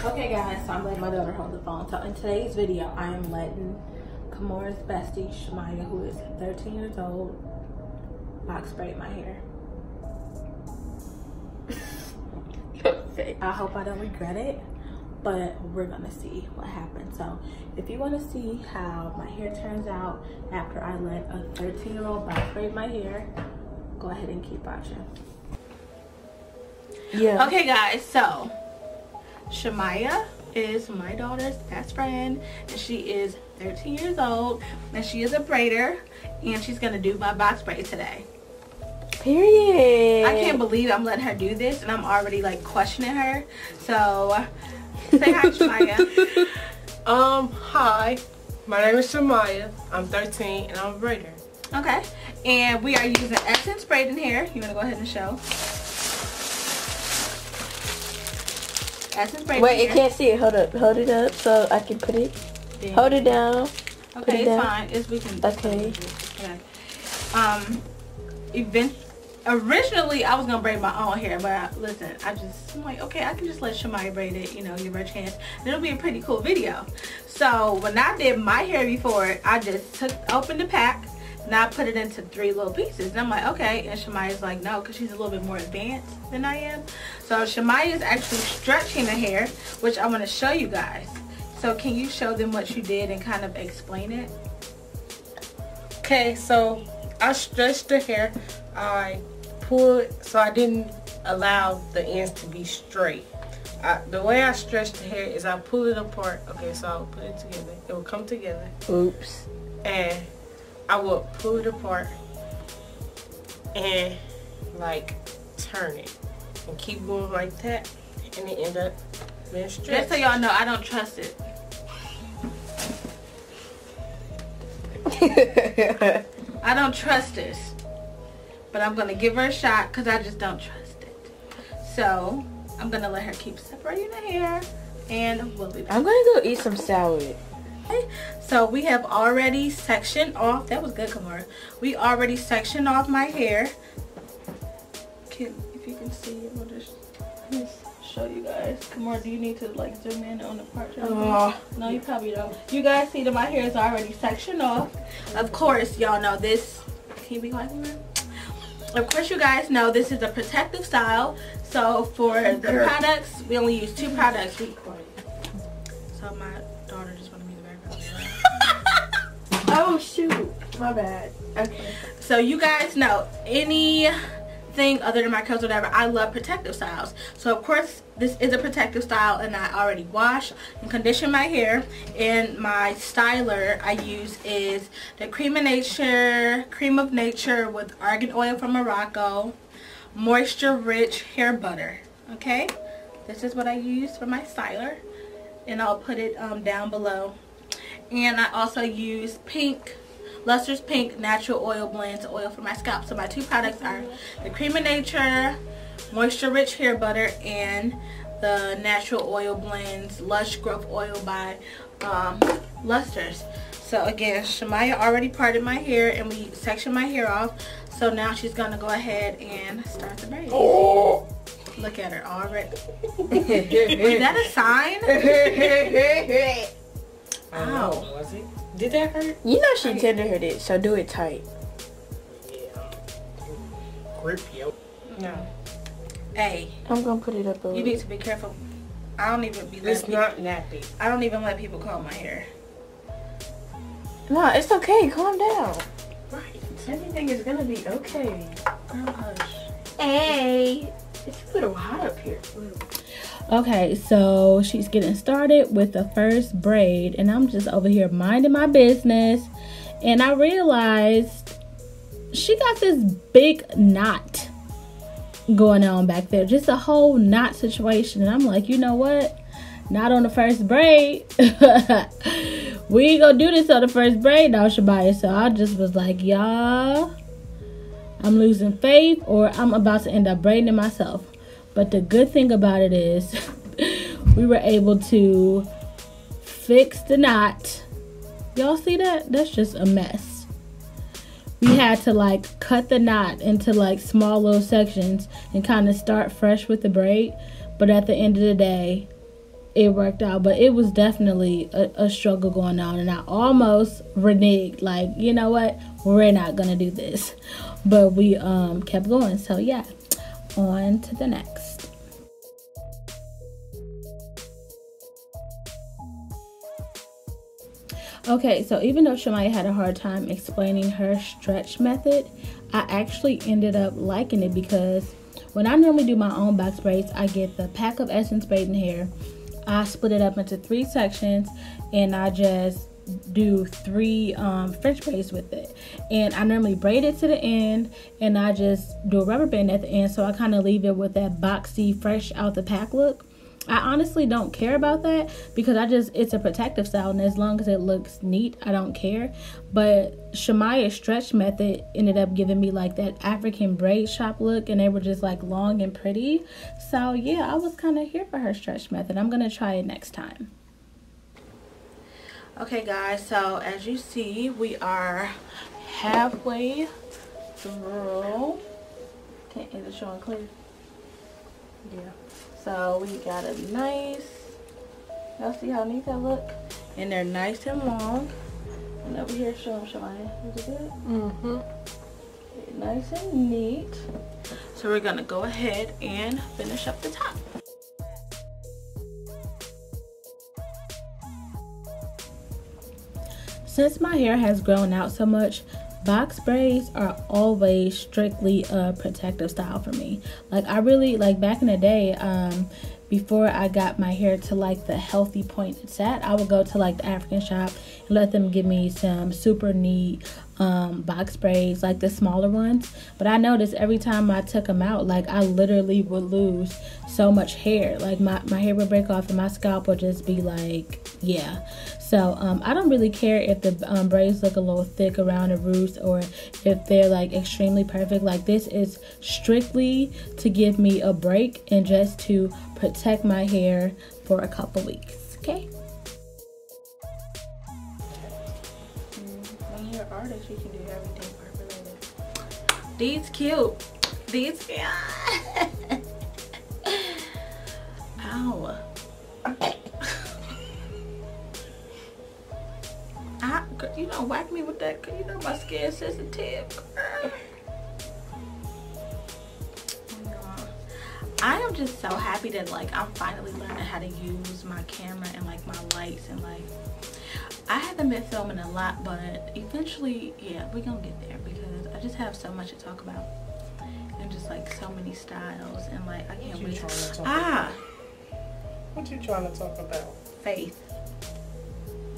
Okay guys, so I'm letting my daughter hold the phone. So in today's video, I am letting Kamora's bestie, Chimaya, who is 13 years old, box braid my hair. I hope I don't regret it, but we're gonna see what happens. So if you want to see how my hair turns out after I let a 13-year-old box braid my hair, go ahead and keep watching. Yeah. Okay guys, so Chimaya is my daughter's best friend, and she is 13 years old, and she is a braider, and she's gonna do my box braid today. Period. I can't believe I'm letting her do this, and I'm already like questioning her. So say hi, Chimaya. Hi, my name is Chimaya. I'm 13 and I'm a braider. Okay, and we are using Essence braiding hair. You wanna go ahead and show? Essence braiding Wait, hair. it can't see it. Hold up, hold it up so I can put it. Yeah. Hold it down. Okay, it's fine. We can. Okay. Okay. Originally, I was gonna braid my own hair, but I'm like, okay, I can just let Chimaya braid it, you know, give her a chance. And it'll be a pretty cool video. So when I did my hair before, I just opened the pack, and I put it into 3 little pieces. And I'm like, okay. And Shimaya's like, no, because she's a little bit more advanced than I am. So Chimaya is actually stretching the hair, which I want to show you guys. So can you show them what you did and kind of explain it? Okay, so I stretched the hair. I pulled, so I didn't allow the ends to be straight. The way I stretch the hair is I pull it apart. Okay, so I'll put it together. It will come together. Oops. And I will pull it apart and like turn it and keep going like that, and it end up being stretched. Just so y'all know, I don't trust it. I don't trust this, but I'm gonna give her a shot because I just don't trust it. So I'm gonna let her keep separating the hair, and we'll be back. I'm gonna go eat some salad. Okay, so we have already sectioned off. That was good, Kamora. We already sectioned off my hair. If you can see it, we'll just show you guys. Kamora, do you need to like zoom in on the part? No, you probably don't. You guys see that my hair is already sectioned off. Of course, y'all know this. Can you be quiet, Kamora? Of course, you guys know this is a protective style. So for the products, we only use 2 products. So my daughter just wanted me to Oh shoot, my bad. Okay. So you guys know anything other than my curls, whatever, I love protective styles. So of course this is a protective style, and I already wash and condition my hair. And my styler I use is the Creme of Nature with argan oil from Morocco, moisture rich hair butter. Okay, this is what I use for my styler, and I'll put it down below. And I also use Luster's Pink Natural Oil Blends oil for my scalp. So my 2 products are the Creme of Nature Moisture Rich Hair Butter and the Natural Oil Blends Lush Growth Oil by Luster's. So again, Chimaya already parted my hair, and we sectioned my hair off. So now she's gonna go ahead and start the braids. Oh. Look at her already. Is that a sign? Ow. Was it? Did that hurt? You know she tender-headed it, so do it tight. Yeah. Grip yo. No. Hey. I'm gonna put it up a little. You need to be careful. I don't even be. It's not nappy. I don't even let people comb my hair. No, it's okay. Calm down. Right. Everything is gonna be okay. Girl, hush. Hey. It's a little hot up here. Okay, so she's getting started with the first braid, and I'm just over here minding my business, and I realized she got this big knot going on back there, just a whole knot situation. And I'm like, you know what, not on the first braid. We ain't gonna do this on the first braid now, Chimaya. So I just was like, y'all, I'm losing faith, or I'm about to end up braiding it myself. But the good thing about it is we were able to fix the knot. Y'all see that? That's just a mess. We had to like cut the knot into like small little sections and kind of start fresh with the braid. But at the end of the day, it worked out. But it was definitely a struggle going on, and I almost reneged, like, you know what, we're not gonna do this, but we kept going. So yeah, on to the next. Okay, so even though Chimaya had a hard time explaining her stretch method, I actually ended up liking it, because when I normally do my own box braids, I get the pack of Essence braiding hair, I split it up into 3 sections, and I just do 3 French braids with it. And I normally braid it to the end, and I just do a rubber band at the end, so I kind of leave it with that boxy, fresh out the pack look. I honestly don't care about that, because it's a protective style, and as long as it looks neat, I don't care. But Chimaya's stretch method ended up giving me like that African braid shop look, and they were just like long and pretty. So yeah, I was kind of here for her stretch method. I'm gonna try it next time. Okay guys, so as you see, we are halfway through. Is it showing clear? Yeah. So we got a nice, y'all see how neat that look? And they're nice and long. And over here, show them, Chimaya. Is it good? Mm-hmm. Nice and neat. So we're gonna go ahead and finish up the top. Since my hair has grown out so much, box braids are always strictly a protective style for me. Like, I really, like, back in the day, before I got my hair to like the healthy point it's at, I would go to like the African shop and let them give me some super neat box braids, like the smaller ones. But I noticed every time I took them out, like, I literally would lose so much hair. Like my hair would break off and my scalp would just be like, yeah. So I don't really care if the braids look a little thick around the roots, or if they're like extremely perfect. Like, this is strictly to give me a break and just to protect my hair for a couple weeks. Okay. When you're an artist, you can do everything perfectly. These cute. These cute. Ow. You don't whack me with that, because you know my skin sensitive. I am just so happy that, like, I'm finally learning how to use my camera and like my lights, and like, I haven't been filming a lot, but eventually, yeah, we're gonna get there, because I just have so much to talk about, and just like so many styles, and like, I can't wait. What you trying to talk about? Faith.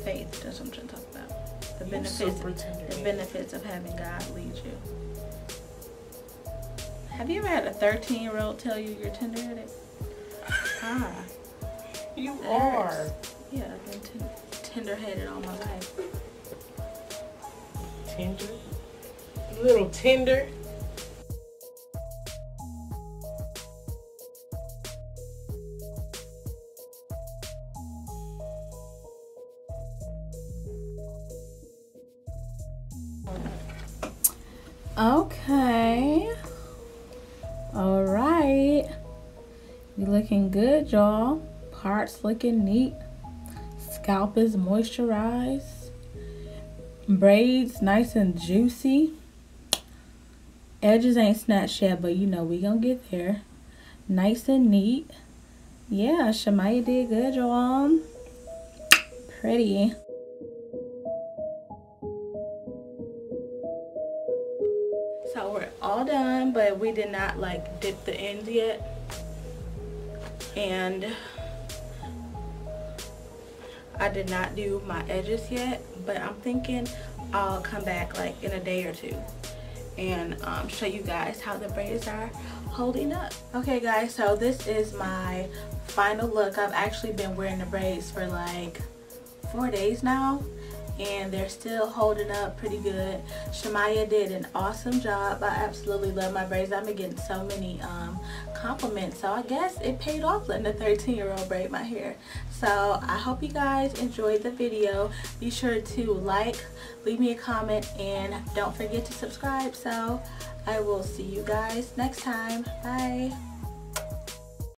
Faith, that's what I'm trying to talk about. The benefits of having God lead you. Have you ever had a 13-year-old tell you you're tender-headed? You are. Yeah, I've been tender-headed all my life. Tender? A little tender? Okay. All right. You looking good, y'all. Parts looking neat. Scalp is moisturized. Braids nice and juicy. Edges ain't snatched yet, but you know we gonna get there. Nice and neat. Yeah, Chimaya did good, y'all. Pretty. So we're all done, but we did not like dip the ends yet. And I did not do my edges yet, but I'm thinking I'll come back like in a day or two and show you guys how the braids are holding up. Okay guys, so this is my final look. I've actually been wearing the braids for like 4 days now, and they're still holding up pretty good. Chimaya did an awesome job. I absolutely love my braids. I've been getting so many compliments, so I guess it paid off letting a 13-year-old braid my hair. So I hope you guys enjoyed the video. Be sure to like, leave me a comment, and don't forget to subscribe. So I will see you guys next time. Bye.